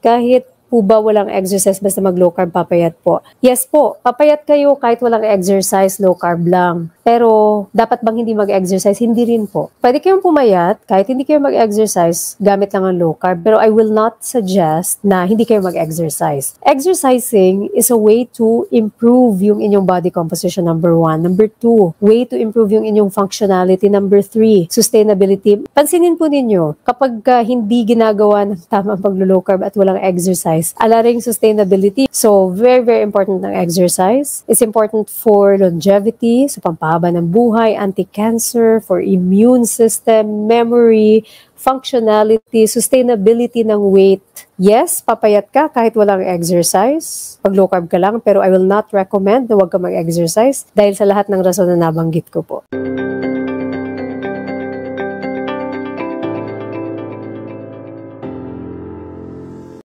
kahit po ba walang exercise basta mag-low carb papayat po? Yes po, papayat kayo kahit walang exercise, low carb lang. Pero dapat bang hindi mag-exercise? Hindi rin po. Pwede kayong pumayat kahit hindi kayo mag-exercise gamit lang ang low carb. Pero I will not suggest na hindi kayo mag-exercise. Exercising is a way to improve yung inyong body composition, number 1. Number 2, way to improve yung inyong functionality. Number 3, sustainability. Pansinin po ninyo, kapag hindi ginagawa ng tamang pag-low carb at walang exercise, alaring sustainability. So, very, very important ng exercise. It's important for longevity, so pampahaba ng buhay, anti-cancer, for immune system, memory, functionality, sustainability ng weight. Yes, papayat ka kahit walang exercise. Pag low carb ka lang, pero I will not recommend na huwag ka mag-exercise dahil sa lahat ng rason na nabanggit ko po.